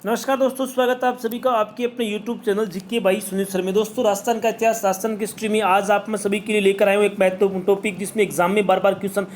नमस्कार दोस्तों, स्वागत है आप सभी का आपके अपने YouTube channel GK by Sunil sir में। दोस्तों, राजस्थान का इतिहास, राजस्थान की हिस्ट्री में आज आप मैं सभी के लिए लेकर आए हूँ एक महत्वपूर्ण टॉपिक जिसमें एग्जाम में बार बार क्वेश्चन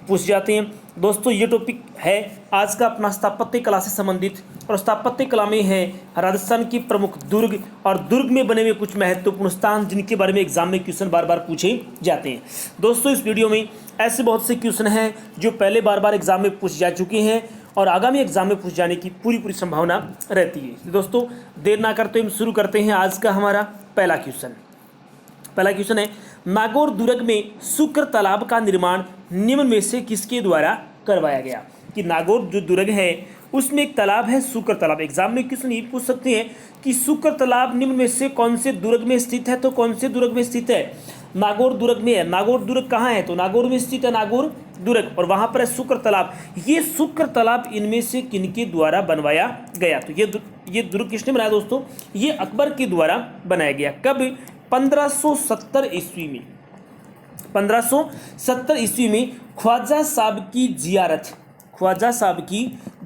पूछ जाते हैं। दोस्तों, ये टॉपिक है आज का अपना स्थापत्य कला से संबंधित, और स्थापत्य कला में है राजस्थान की प्रमुख दुर्ग और दुर्ग में बने हुए कुछ महत्वपूर्ण स्थान जिनके बारे में एग्जाम में क्वेश्चन बार बार पूछे जाते हैं। दोस्तों, इस वीडियो में ऐसे बहुत से क्वेश्चन हैं जो पहले बार बार एग्जाम में पूछ जा चुके हैं और आगामी एग्जाम में पूछ जाने की पूरी संभावना रहती है। तो दोस्तों, देर ना करते हम शुरू करते हैं आज का हमारा पहला क्वेश्चन है, नागौर दुर्ग में शुक्र तालाब का निर्माण निम्न में से किसके द्वारा करवाया गया। कि नागौर जो दुर्ग है उसमें एक तालाब है शुक्र तालाब। एग्जाम में क्वेश्चन ये पूछ सकते हैं कि शुक्र तालाब निम्न में से कौन से दुर्ग में स्थित है, तो कौन से दुर्ग में स्थित है, नागौर दुर्ग में है। नागौर दुर्ग कहाँ है, तो नागौर में स्थित है नागौर दुर्ग, और वहां पर है शुक्र तालाब। ये शुक्र तालाब इनमें से किनके द्वारा बनवाया गया, तो ये दुर्ग किसने बनाया दोस्तों, ये अकबर के द्वारा बनाया गया। कब, 1570 ईस्वी में। 1570 ईस्वी में ख्वाजा साहब की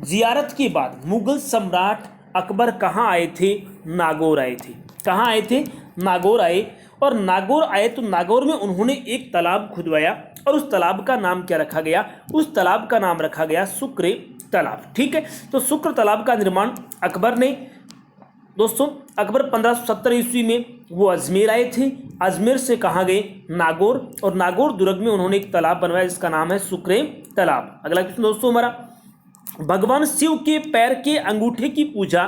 जियारत के बाद मुगल सम्राट अकबर कहाँ आए थे, नागौर आए थे। कहाँ आए थे, नागौर आए। और नागौर आए तो नागौर में उन्होंने एक तालाब खुदवाया और उस तालाब का नाम क्या रखा गया, उस तालाब का नाम रखा गया शुक्र तालाब। ठीक है, तो शुक्र तालाब का निर्माण अकबर ने, दोस्तों अकबर 1570 ईस्वी में वो अजमेर आए थे। अजमेर से कहाँ गए, नागौर, और नागौर दुर्ग में उन्होंने एक तालाब बनवाया जिसका नाम है शुक्र तालाब। अगला क्वेश्चन दोस्तों हमारा, भगवान शिव के पैर के अंगूठे की पूजा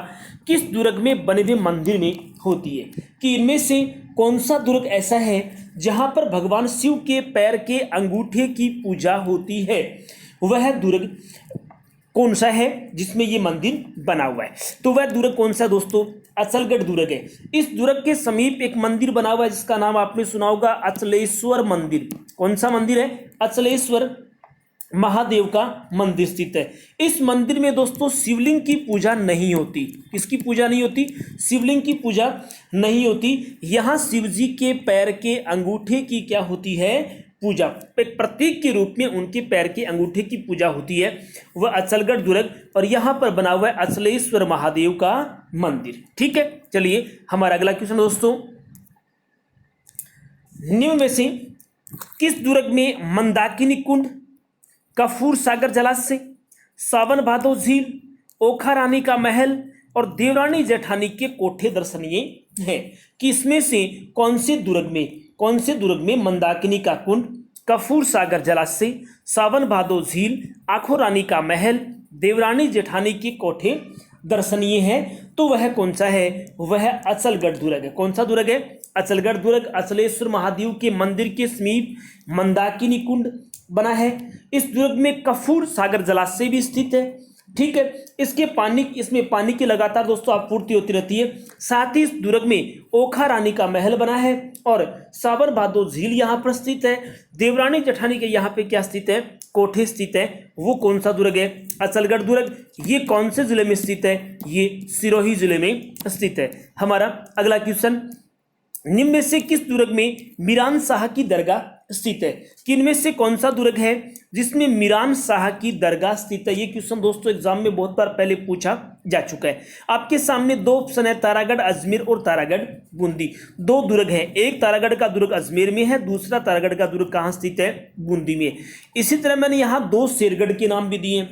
किस दुर्ग में बने हुए मंदिर में होती है। कि इनमें से कौन सा दुर्ग ऐसा है जहां पर भगवान शिव के पैर के अंगूठे की पूजा होती है, वह दुर्ग कौन सा है जिसमें ये मंदिर बना हुआ है। तो वह दुर्ग कौन सा दोस्तों, अचलगढ़ दुर्ग है। इस दुर्ग के समीप एक मंदिर बना हुआ है जिसका नाम आपने सुना होगा, अचलेश्वर मंदिर। कौन सा मंदिर है, अचलेश्वर महादेव का मंदिर स्थित है। इस मंदिर में दोस्तों शिवलिंग की पूजा नहीं होती। किसकी पूजा नहीं होती, शिवलिंग की पूजा नहीं होती। यहाँ शिव जी के पैर के अंगूठे की क्या होती है, पूजा। एक प्रतीक के रूप में उनके पैर के अंगूठे की पूजा होती है। वह अचलगढ़ दुर्ग, और यहाँ पर बना हुआ है अचलेश्वर महादेव का मंदिर। ठीक है, चलिए हमारा अगला क्वेश्चन दोस्तों, निम्न में से किस दुर्ग में मंदाकिनी कुंड, कफूर सागर जलाशय, सावन भादो झील, ओखा रानी का महल और देवरानी जेठानी के कोठे दर्शनीय हैं। कि इसमें से कौन से दुर्ग में मंदाकिनी का कुंड, कफूर सागर जलाशय, सावन भादो झील, आखो रानी का महल, देवरानी जेठानी के कोठे दर्शनीय है, तो वह कौन सा है, वह अचलगढ़ दुर्ग है। कौन सा दुर्ग है, अचलगढ़ दुर्ग। अचलेश्वर महादेव के मंदिर के समीप मंदाकिनी कुंड बना है। इस दुर्ग में कफूर सागर जलाशय भी स्थित है। ठीक है, इसमें पानी की लगातार दोस्तों आपूर्ति होती रहती है। साथ ही इस दुर्ग में ओखा रानी का महल बना है और सावन भादो झील यहाँ पर स्थित है। देवरानी जेठानी के यहाँ पे क्या स्थित है, कोठे स्थित है। वो कौन सा दुर्ग है, अचलगढ़ दुर्ग। ये कौन से जिले में स्थित है, ये सिरोही जिले में स्थित है। हमारा अगला क्वेश्चन, निम्न में से किस दुर्ग में मीरान शाह की दरगाह स्थित है। कि इनमें से कौन सा दुर्ग है जिसमें मीरान शाह की दरगाह स्थित है। ये क्वेश्चन दोस्तों एग्जाम में बहुत बार पहले पूछा जा चुका है। आपके सामने दो ऑप्शन है, तारागढ़ अजमेर और तारागढ़ बूंदी। दो दुर्ग है, एक तारागढ़ का दुर्ग अजमेर में है, दूसरा तारागढ़ का दुर्ग कहाँ स्थित है, बूंदी में। इसी तरह मैंने यहाँ दो शेरगढ़ के नाम भी दिए।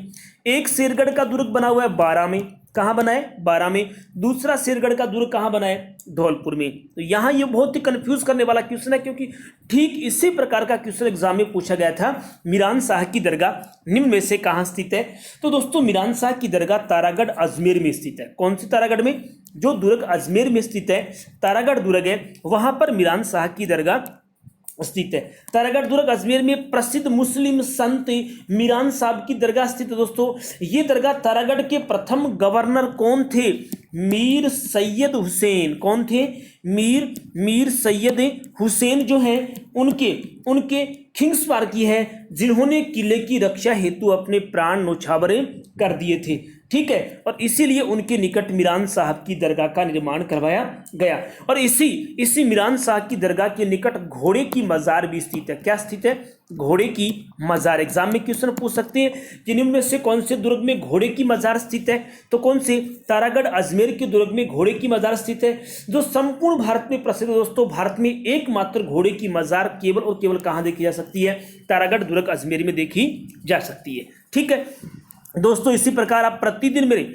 एक शेरगढ़ का दुर्ग बना हुआ है बारा में, कहाँ बना है, बारा में। दूसरा शेरगढ़ का दुर्ग कहाँ बना है, धौलपुर में। तो यहाँ ये बहुत ही कंफ्यूज करने वाला क्वेश्चन है, क्योंकि ठीक इसी प्रकार का क्वेश्चन एग्जाम में पूछा गया था। मीरान शाह की दरगाह निम्न में से कहाँ स्थित है। तो दोस्तों मीरान शाह की दरगाह तारागढ़ अजमेर में स्थित है। कौन सी तारागढ़ में, जो दुर्ग अजमेर में स्थित है, तारागढ़ दुर्ग है, वहां पर मीरान शाह की दरगाह स्थित है। तारागढ़ दुर्ग अजमेर में प्रसिद्ध मुस्लिम संत मीरान साहब की दरगाह स्थित है। दोस्तों ये दरगाह, तारागढ़ के प्रथम गवर्नर कौन थे, मीर सैयद हुसैन। कौन थे, मीर सैयद हुसैन जो है उनके खिंग्सवार की है, जिन्होंने किले की रक्षा हेतु अपने प्राण न्यौछावर कर दिए थे। ठीक है, और इसीलिए उनके निकट मीरान साहब की दरगाह का निर्माण करवाया गया। और इसी मीरान साहब की दरगाह के निकट घोड़े की मजार भी स्थित है। क्या स्थित है, घोड़े की मजार। एग्जाम में क्वेश्चन पूछ सकते हैं कि निम्न में से कौन से दुर्ग में घोड़े की मजार स्थित है, तो कौन से, तारागढ़ अजमेर के दुर्ग में घोड़े की मजार स्थित है, जो संपूर्ण भारत में प्रसिद्ध है। दोस्तों भारत में एकमात्र घोड़े की मजार केवल और केवल कहां देखी जा सकती है, तारागढ़ दुर्ग अजमेर में देखी जा सकती है। ठीक है दोस्तों, इसी प्रकार आप प्रतिदिन मेरे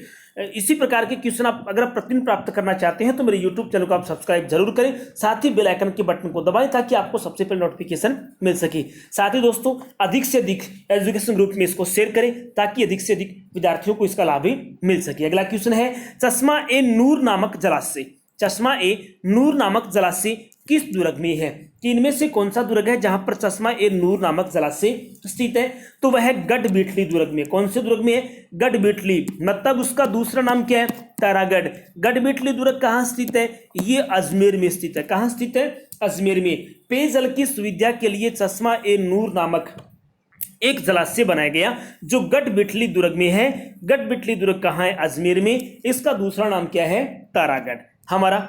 इसी प्रकार के क्वेश्चन आप अगर प्रतिदिन प्राप्त करना चाहते हैं तो मेरे YouTube चैनल को आप सब्सक्राइब जरूर करें, साथ ही बेल आइकन के बटन को दबाएं ताकि आपको सबसे पहले नोटिफिकेशन मिल सके। साथ ही दोस्तों अधिक से अधिक एजुकेशन ग्रुप में इसको शेयर करें ताकि अधिक से अधिक विद्यार्थियों को इसका लाभ भी मिल सके। अगला क्वेश्चन है, चश्मा ए नूर नामक जलाशय, चश्मा ए नूर नामक जलाशय किस दुर्ग में है, कि इनमें से कौन सा दुर्ग है जहां पर चश्मा ए नूर नामक जलाशय स्थित है, तो वह है गढ़बीठली दुर्ग में। कौन से दुर्ग में है, गढ़बीठली, मतलब उसका दूसरा नाम क्या है, तारागढ़। गढ़बीठली दुर्ग कहां स्थित है, ये अजमेर में स्थित है। कहां स्थित है, अजमेर में। पेयजल की सुविधा के लिए चश्मा ए नूर नामक एक जलाशय बनाया गया जो गढ़बीठली दुर्ग में है। गढ़बीठली दुर्ग कहां है, अजमेर में। इसका दूसरा नाम क्या है, तारागढ़। हमारा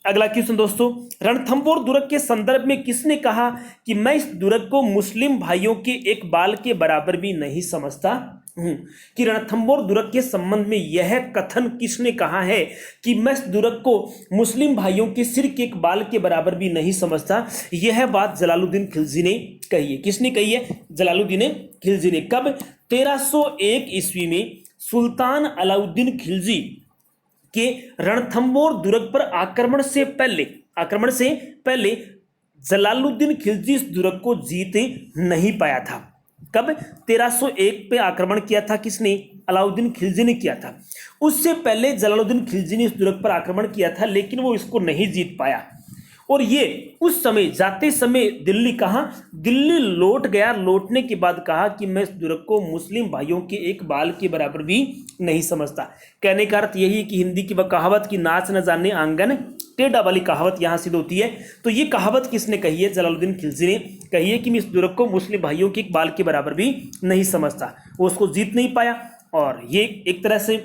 अगला क्वेश्चन दोस्तों, रणथंभौर दुर्ग के संदर्भ में किसने कहा कि मैं इस दुर्ग को मुस्लिम भाइयों के एक बाल के बराबर भी नहीं समझता हूं, कि रणथंभौर दुर्ग के संबंध में यह कथन किसने कहा है कि मैं इस दुर्ग को मुस्लिम भाइयों के सिर के एक बाल के बराबर भी नहीं समझता। यह बात जलालुद्दीन खिलजी ने कही है। किसने कही है, जलालुद्दीन खिलजी ने। कब, 1301 ईस्वी में सुल्तान अलाउद्दीन खिलजी के रणथंभौर दुर्ग पर आक्रमण से पहले जलालुद्दीन खिलजी इस दुर्ग को जीत नहीं पाया था। कब, 1301 पे आक्रमण किया था किसने, अलाउद्दीन खिलजी ने किया था। उससे पहले जलालुद्दीन खिलजी ने इस दुर्ग पर आक्रमण किया था लेकिन वो इसको नहीं जीत पाया, और ये उस समय जाते समय दिल्ली कहाँ, दिल्ली लौट गया। लौटने के बाद कहा कि मैं इस दुर्ग को मुस्लिम भाइयों के एक बाल के बराबर भी नहीं समझता। कहने का अर्थ यही है कि हिंदी की वह कहावत कि नाच न जाने आंगन टेढ़ा वाली कहावत यहाँ सिद्ध होती है। तो ये कहावत किसने कही है, जलालुद्दीन खिलजी ने कही है कि मैं इस दुर्ग को मुस्लिम भाइयों के एक बाल के बराबर भी नहीं समझता। वो उसको जीत नहीं पाया और ये एक तरह से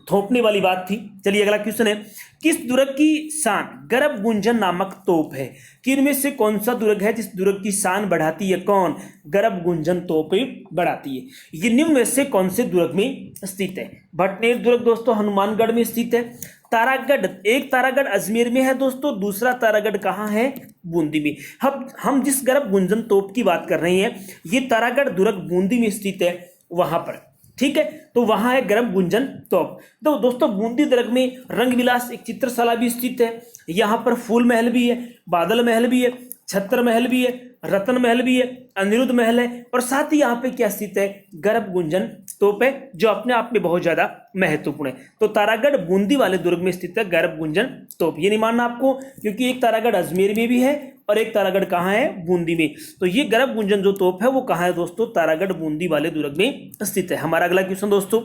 थोपने वाली बात थी। चलिए अगला क्वेश्चन है, किस दुर्ग की शान गर्भ गुंजन नामक तोप है, कि इनमें से कौन सा दुर्ग है जिस दुर्ग की शान बढ़ाती है, कौन, गर्भ गुंजन तोप बढ़ाती है। ये निम्न में से कौन से दुर्ग में स्थित है, भटनेर दुर्ग दोस्तों हनुमानगढ़ में स्थित है। तारागढ़, एक तारागढ़ अजमेर में है दोस्तों, दूसरा तारागढ़ कहाँ है, बूंदी में। हम जिस गर्भ गुंजन तोप की बात कर रहे हैं ये तारागढ़ दुर्ग बूंदी में स्थित है वहां पर। ठीक है, तो वहां है गर्भ गुंजन तोप। तो दोस्तों बूंदी दुर्ग में रंग विलास एक चित्रशाला भी स्थित है। यहां पर फूल महल भी है, बादल महल भी है, छत्र महल भी है, रतन महल भी है, अनिरुद्ध महल है, और साथ ही यहाँ पे क्या स्थित है, गर्भ गुंजन तोप है जो अपने आप में बहुत ज्यादा महत्वपूर्ण है। तो तारागढ़ बूंदी वाले दुर्ग में स्थित है गर्भ गुंजन तोप। ये नहीं मानना आपको, क्योंकि एक तारागढ़ अजमेर में भी है और एक तारागढ़ कहाँ है, बूंदी में। तो ये गर्भ गुंजन जो तोप है वो कहाँ है दोस्तों, तारागढ़ बूंदी वाले दुर्ग में स्थित है। हमारा अगला क्वेश्चन दोस्तों,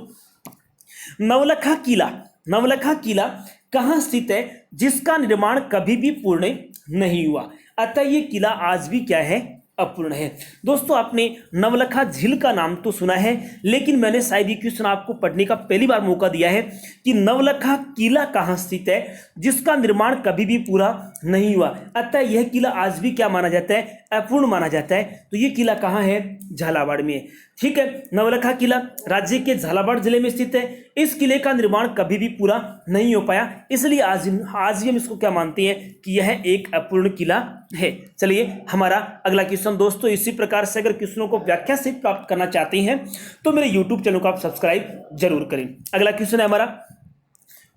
नवलखा किला, नवलखा किला कहाँ स्थित है जिसका निर्माण कभी भी पूर्ण नहीं हुआ, अतः ये किला आज भी क्या है, अपूर्ण है। दोस्तों आपने नवलखा झील का नाम तो सुना है, लेकिन मैंने शायद ये क्वेश्चन आपको पढ़ने का पहली बार मौका दिया है कि नवलखा किला कहाँ स्थित है जिसका निर्माण कभी भी पूरा नहीं हुआ, अतः यह किला आज भी क्या माना जाता है, अपूर्ण माना जाता है। तो ये किला कहाँ है, झालावाड़ में है। ठीक है, नवलखा किला राज्य के झालावाड़ जिले में स्थित है। इस किले का निर्माण कभी भी पूरा नहीं हो पाया, इसलिए आज हम इसको क्या मानते हैं कि यह एक अपूर्ण किला है। चलिए हमारा अगला क्वेश्चन दोस्तों, इसी प्रकार से अगर क्वेश्चनों को व्याख्या से प्राप्त करना चाहते हैं तो मेरे YouTube चैनल को आप सब्सक्राइब जरूर करें। अगला क्वेश्चन है हमारा,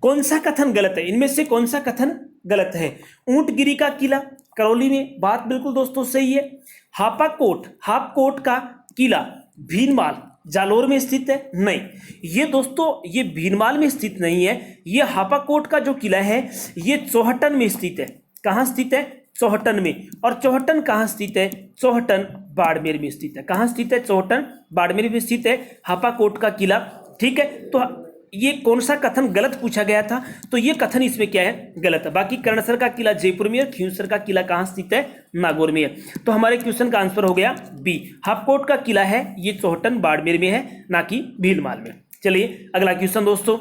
कौन सा कथन गलत है, इनमें से कौन सा कथन गलत है। ऊंटगिरी का किला करौली में, बात बिल्कुल दोस्तों सही है। हापकोट का किला भीनमाल जालोर में स्थित है, नहीं ये दोस्तों ये भीनमाल में स्थित नहीं है। ये हापाकोट का जो किला है ये चौहटन में स्थित है। कहाँ स्थित है, चौहटन में। और चौहटन कहाँ स्थित है, चौहटन बाड़मेर में स्थित है। कहाँ स्थित है, चौहटन बाड़मेर में स्थित है हापाकोट का किला। ठीक है, तो ये कौन सा कथन गलत पूछा गया था, तो ये कथन इसमें क्या है, गलत है। बाकी कर्णसर का किला जयपुर में है, खिंवसर का किला कहाँ स्थित है, नागौर में है। तो हमारे क्वेश्चन का आंसर हो गया बी, हापकोट का किला है ये चौहटन बाड़मेर में है, ना कि भीलमाल में। चलिए अगला क्वेश्चन दोस्तों,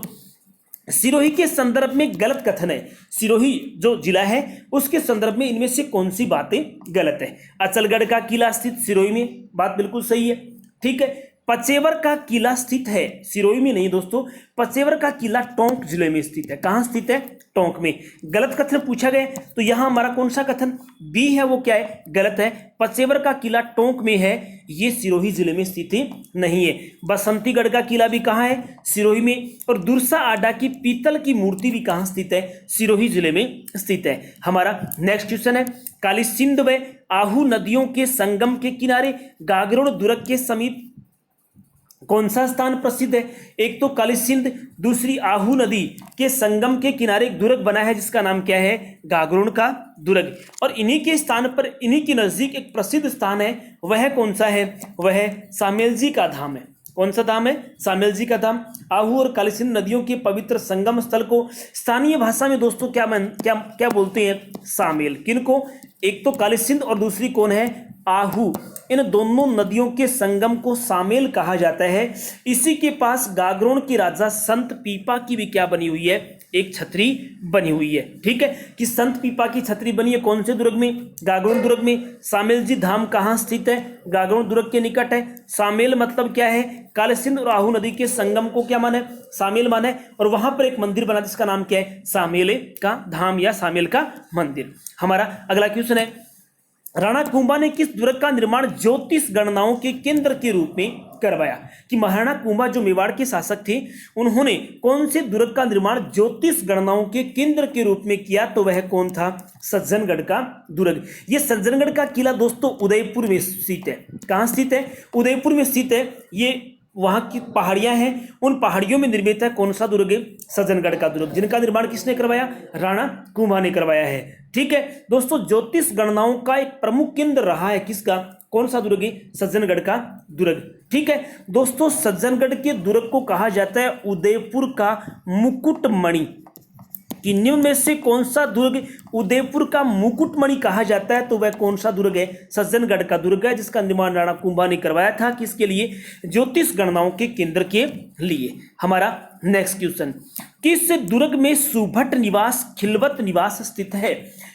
सिरोही के संदर्भ में गलत कथन है। सिरोही जो जिला है उसके संदर्भ में इनमें से कौन सी बातें गलत है? अचलगढ़ का किला स्थित सिरोही में, बात बिल्कुल सही है। ठीक है। पचेवर का किला स्थित है, सिरोही में नहीं दोस्तों, पचेवर का किला टोंक जिले में स्थित है। कहां स्थित है? टोंक में। गलत कथन पूछा गया तो यहां हमारा कौन सा कथन बी है वो क्या है? गलत है। पचेवर का किला टोंक में है, ये सिरोही जिले में स्थित नहीं है। बसंतीगढ़ का किला भी कहां है? सिरोही में। और दुरसा आडा की पीतल की मूर्ति भी कहां स्थित है? सिरोही जिले में स्थित है। हमारा नेक्स्ट क्वेश्चन है, कालीसिंध व आहू नदियों के संगम के किनारे गागरोन दुर्ग के समीप कौन सा स्थान प्रसिद्ध है? एक तो कालीसिंध, दूसरी आहू नदी के संगम के किनारे एक दुर्ग बना है जिसका नाम क्या है? गागरोन का दुर्ग। और इन्हीं के स्थान पर, इन्हीं के नजदीक एक प्रसिद्ध स्थान है, वह कौन सा है? वह सामेल जी का धाम है। कौन सा धाम है? सामेल जी का धाम। आहू और कालीसिंध नदियों के पवित्र संगम स्थल को स्थानीय भाषा में दोस्तों क्या बोलते हैं? सामेल। किनको? एक तो कालीसिंध और दूसरी कौन है? आहू। इन दोनों नदियों के संगम को सामेल कहा जाता है। इसी के पास गागरोन के राजा संत पीपा की भी क्या बनी हुई है? एक छतरी बनी हुई है। ठीक है, कि संत पीपा की छतरी बनी है कौन से दुर्ग में? गागरोन दुर्ग में। सामेल जी धाम कहाँ स्थित है? गागरोन दुर्ग के निकट है। सामेल मतलब क्या है? कालीसिंध और आहू नदी के संगम को क्या माना है? सामेल माना है। और वहां पर एक मंदिर बना जिसका नाम क्या है? सामेल का धाम या सामेल का मंदिर। हमारा अगला क्वेश्चन है, राणा कुंभा ने किस दुर्ग का निर्माण ज्योतिष गणनाओं के केंद्र के रूप में करवाया? कि महाराणा कुंभा जो मेवाड़ के शासक थे, उन्होंने कौन से दुर्ग का निर्माण ज्योतिष गणनाओं के केंद्र के रूप में किया? तो वह कौन था? सज्जनगढ़ का दुर्ग। यह सज्जनगढ़ का किला दोस्तों उदयपुर में स्थित है। कहां स्थित है? उदयपुर में स्थित है। ये वहां की पहाड़ियां हैं, उन पहाड़ियों में निर्मित है कौन सा दुर्ग? सज्जनगढ़ का दुर्ग, जिनका निर्माण किसने करवाया? राणा कुंभा ने करवाया है। ठीक है दोस्तों, ज्योतिष गणनाओं का एक प्रमुख केंद्र रहा है किसका? कौन सा दुर्ग? सज्जनगढ़ का दुर्ग। ठीक है दोस्तों, सज्जनगढ़ के दुर्ग को कहा जाता है उदयपुर का मुकुटमणि। कि निम्न में से कौन सा दुर्ग उदयपुर का मुकुटमणि कहा जाता है? तो वह कौन सा दुर्ग है? सज्जनगढ़ का दुर्ग है, जिसका निर्माण राणा कुंभा ने करवाया था। किसके लिए? ज्योतिष गणनाओं के केंद्र के लिए। हमारा नेक्स्ट क्वेश्चन, किस दुर्ग में सुभट निवास, खिलवत निवास स्थित है?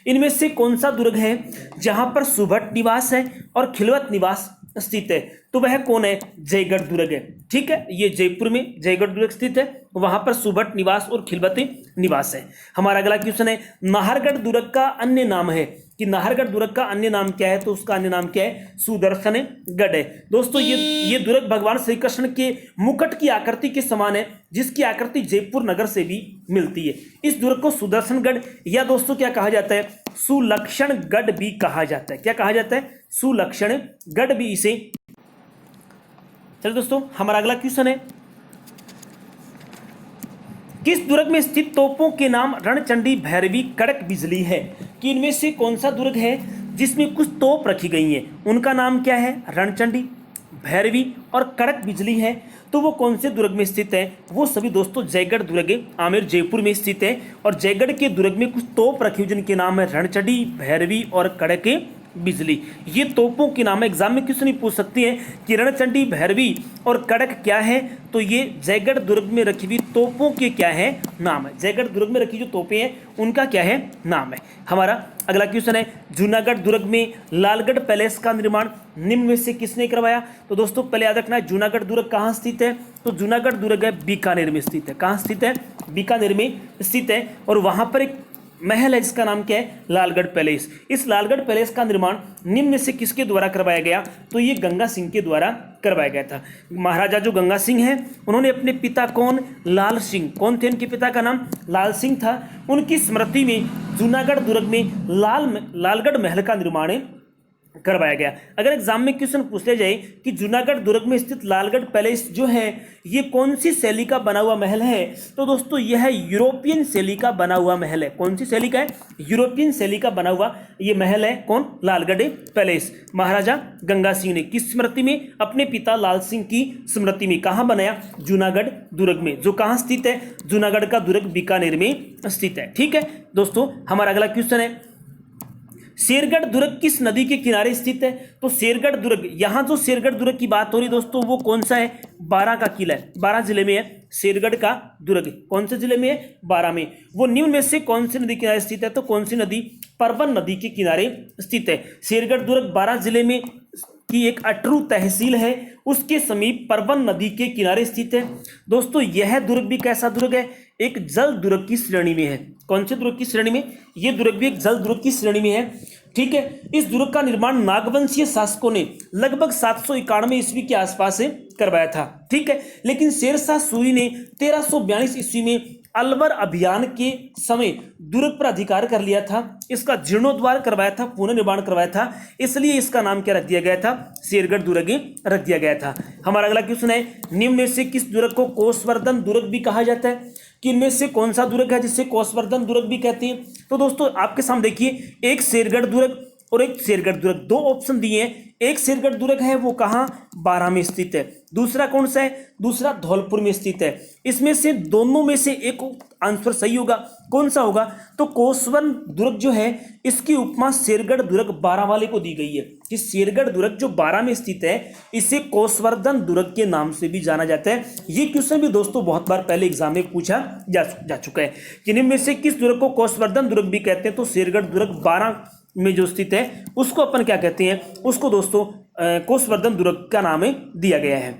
इनमें से कौन सा दुर्ग है जहां पर सुभट निवास है और खिलवत निवास स्थित है? तो वह कौन है? जयगढ़ दुर्ग है। ठीक है, ये जयपुर में जयगढ़ दुर्ग स्थित है, वहां पर सुभट निवास और खिलवत निवास है। हमारा अगला क्वेश्चन है, नाहरगढ़ दुर्ग का अन्य नाम है। कि नाहरगढ़ दुर्ग का अन्य नाम क्या है? तो उसका अन्य नाम क्या है? सुदर्शनगढ़ है। दोस्तों ये दुर्ग भगवान श्री कृष्ण के मुकुट की आकृति के समान है, जिसकी आकृति जयपुर नगर से भी मिलती है। इस दुर्ग को सुदर्शनगढ़ या दोस्तों क्या कहा जाता है? सुलक्षणगढ़ भी कहा जाता है। क्या कहा जाता है? सुलक्षणगढ़ भी इसे। चलिए दोस्तों, हमारा अगला क्वेश्चन है, किस दुर्ग में स्थित तोपों के नाम रणचंडी, भैरवी, कड़क बिजली है? कि इनमें से कौन सा दुर्ग है जिसमें कुछ तोप रखी गई हैं? उनका नाम क्या है? रणचंडी, भैरवी और कड़क बिजली है। तो वो कौन से दुर्ग में स्थित है? वो सभी दोस्तों जयगढ़ दुर्ग आमेर जयपुर में स्थित है। और जयगढ़ के दुर्ग में कुछ तोप रखी हुई जिनके नाम है रणचंडी, भैरवी और कड़क बिजली। ये तोपों के नाम है। एग्जाम में क्वेश्चन पूछ सकती है कि रणचंडी, भैरवी और कड़क क्या है? तो ये जयगढ़ दुर्ग में रखी हुई तोपों के क्या है? नाम है। जयगढ़ दुर्ग में रखी जो तोपें हैं उनका क्या है? नाम है। हमारा अगला क्वेश्चन है, जूनागढ़ दुर्ग में लालगढ़ पैलेस का निर्माण निम्न में से किसने करवाया? तो दोस्तों पहले याद रखना है, जूनागढ़ दुर्ग कहाँ स्थित है? तो जूनागढ़ दुर्ग है बीकानेर में स्थित है। कहाँ स्थित है? बीकानेर में स्थित है। और वहां पर एक महल है जिसका नाम क्या है? लालगढ़ पैलेस। इस लालगढ़ पैलेस का निर्माण निम्न में से किसके द्वारा करवाया गया? तो ये गंगा सिंह के द्वारा करवाया गया था। महाराजा जो गंगा सिंह हैं, उन्होंने अपने पिता कौन? लाल सिंह। कौन थे उनके पिता का नाम? लाल सिंह था। उनकी स्मृति में जूनागढ़ दुर्ग में लालगढ़ महल का निर्माण करवाया गया। अगर एग्जाम में क्वेश्चन पूछ लिया जाए कि जूनागढ़ दुर्ग में स्थित लालगढ़ पैलेस जो है ये कौन सी शैली का बना हुआ महल है? तो दोस्तों यह है यूरोपियन शैली का बना हुआ महल है। कौन सी शैली का है? यूरोपियन शैली का बना हुआ ये महल है। कौन? लालगढ़ पैलेस। महाराजा गंगा सिंह ने किस स्मृति में? अपने पिता लाल सिंह की स्मृति में। कहाँ बनाया? जूनागढ़ दुर्ग में, जो कहाँ स्थित है? जूनागढ़ का दुर्ग बीकानेर में स्थित है। ठीक है दोस्तों, हमारा अगला क्वेश्चन है, शेरगढ़ दुर्ग किस नदी के किनारे स्थित है? तो शेरगढ़ दुर्ग, यहाँ जो शेरगढ़ दुर्ग की बात हो रही दोस्तों वो कौन सा है? बारां का किला है, बारां जिले में है शेरगढ़ का दुर्ग। कौन से जिले में है? बारां में। वो निम्न में से कौन सी नदी के किनारे स्थित है? तो कौन सी नदी? परवन नदी के किनारे स्थित है। शेरगढ़ दुर्ग बारां जिले में की एक अटरू तहसील है, उसके समीप परवन नदी के किनारे स्थित है। दोस्तों यह दुर्ग भी कैसा दुर्ग है? एक जल दुर्ग की श्रेणी में है। कौन से दुर्ग की श्रेणी में? यह दुर्ग भी एक जल दुर्ग की श्रेणी में है। ठीक है, इस दुर्ग का निर्माण नागवंशीय शासकों ने लगभग 791 ईस्वी के आसपास से करवाया था। ठीक है, लेकिन शेरशाह सूरी ने 1342 ईस्वी में अलवर अभियान के समय दुर्ग पर अधिकार कर लिया था, इसका जीर्णोद्धार करवाया था, पुनर्निर्माण करवाया था, इसलिए इसका नाम क्या रख दिया गया था? शेरगढ़ दुर्ग रख दिया गया था। हमारा अगला क्वेश्चन है, निम्न में से किस दुर्ग को कोसवर्धन दुर्ग भी कहा जाता है? कि इनमें से कौन सा दुर्ग है जिसे कोसवर्धन दुर्ग भी कहते हैं? तो दोस्तों आपके सामने देखिए, एक शेरगढ़ दुर्ग और एक शेरगढ़ दुर्ग, दो ऑप्शन दिए हैं। एक शेरगढ़ दुर्ग है वो कहाँ? बारां में स्थित है। दूसरा कौन सा है? दूसरा धौलपुर में स्थित है। इसमें से दोनों में से एक आंसर सही होगा। कौन सा होगा? तो कोसवन दुर्ग जो है इसकी उपमा शेरगढ़ दुर्ग बारां वाले को दी गई है। कि शेरगढ़ दुर्ग जो बारां में स्थित है इसे कोसवर्धन दुर्ग के नाम से भी जाना जाता है। ये क्वेश्चन भी दोस्तों बहुत बार पहले एग्जाम में पूछा जा चुका है कि निम्न में से किस दुर्ग को कोसवर्धन दुर्ग भी कहते हैं? तो शेरगढ़ दुर्ग बारां में जो स्थित है उसको अपन क्या कहते हैं? उसको दोस्तों कोसवर्धन दुर्ग का नाम दिया गया है।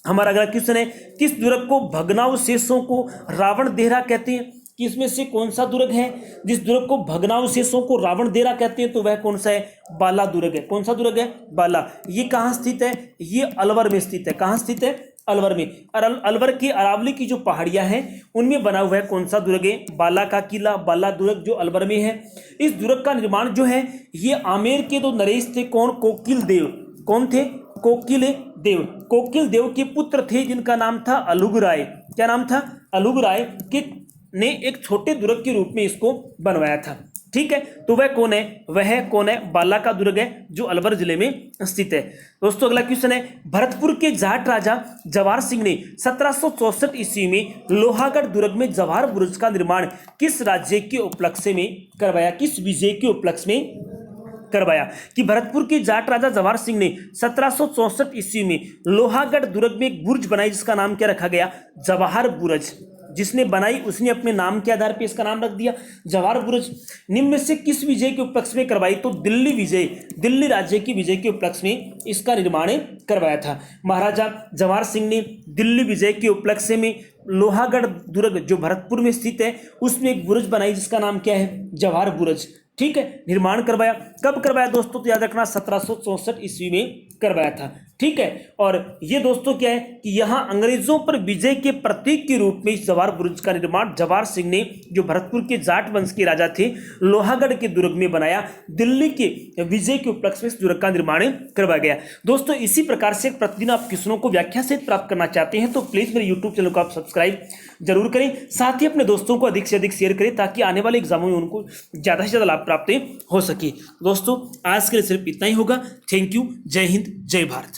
हमारा अगला क्वेश्चन है, किस दुर्ग को भग्नावशेषों को रावण देहरा कहते हैं? कि इसमें से कौन सा दुर्ग है जिस दुर्ग को भग्नावशेषों को रावण देहरा कहते हैं? तो वह कौन सा है? बाला दुर्ग है। कौन सा दुर्ग है? बाला। ये कहाँ स्थित है? ये अलवर में स्थित है। कहाँ स्थित है? अलवर में। और अलवर की अरावली की जो पहाड़ियां हैं उनमें बना हुआ है कौन सा दुर्ग है? बाला का किला, बाला दुर्ग जो अलवर में है। इस दुर्ग का निर्माण जो है ये आमेर के दो नरेश थे। कौन? कोकिल देव। कौन थे? कोकिल देव। कोकिल देव के पुत्र थे जिनका नाम था अलुग राय। क्या नाम था? अलुग राय के ने एक छोटे दुर्ग के रूप में इसको बनवाया था। ठीक है, तो वह कौन है? वह कौन है? बाला का दुर्ग है जो अलवर जिले में स्थित है। दोस्तों अगला क्वेश्चन है, भरतपुर के जाट राजा जवाहर सिंह ने 1764 ईस्वी में लोहागढ़ दुर्ग में जवाहर बुरुज का निर्माण किस राज्य के उपलक्ष्य में करवाया? किस विजय के उपलक्ष्य में करवाया? कि भरतपुर के जाट राजा जवाहर सिंह ने 1764 ईस्वी में लोहागढ़ दुर्ग में एक बुर्ज बनाई जिसका नाम क्या रखा गया? जवाहर बुरुज। जिसने बनाई उसने अपने नाम के आधार पर इसका नाम रख दिया जवाहर बुरुज। निम्न में से किस विजय के उपलक्ष्य में करवाई? तो दिल्ली विजय, दिल्ली राज्य की विजय के उपलक्ष्य में इसका निर्माण करवाया था। महाराजा जवाहर सिंह ने दिल्ली विजय के उपलक्ष्य में लोहागढ़ दुर्ग जो भरतपुर में स्थित है उसमें एक बुरुज बनाई जिसका नाम क्या है? जवाहर बुरुज। ठीक है, निर्माण करवाया। कब करवाया दोस्तों? तो याद रखना 1764 ईस्वी में करवाया था। ठीक है, और ये दोस्तों क्या है कि यहाँ अंग्रेजों पर विजय के प्रतीक के रूप में इस जवाहर बुरुज का निर्माण जवाहर सिंह ने, जो भरतपुर के जाट वंश के राजा थे, लोहागढ़ के दुर्ग में बनाया। दिल्ली के विजय के उपलक्ष्य में इस दुर्ग का निर्माण करवाया गया। दोस्तों इसी प्रकार से प्रतिदिन आप क्वेश्चनों को व्याख्या सहित प्राप्त करना चाहते हैं तो प्लीज मेरे यूट्यूब चैनल को आप सब्सक्राइब जरूर करें, साथ ही अपने दोस्तों को अधिक से अधिक शेयर करें ताकि आने वाले एग्जामों में उनको ज्यादा से ज्यादा लाभ प्राप्त हो सके। दोस्तों आज के लिए सिर्फ इतना ही होगा। Thank you. जय हिंद, जय भारत।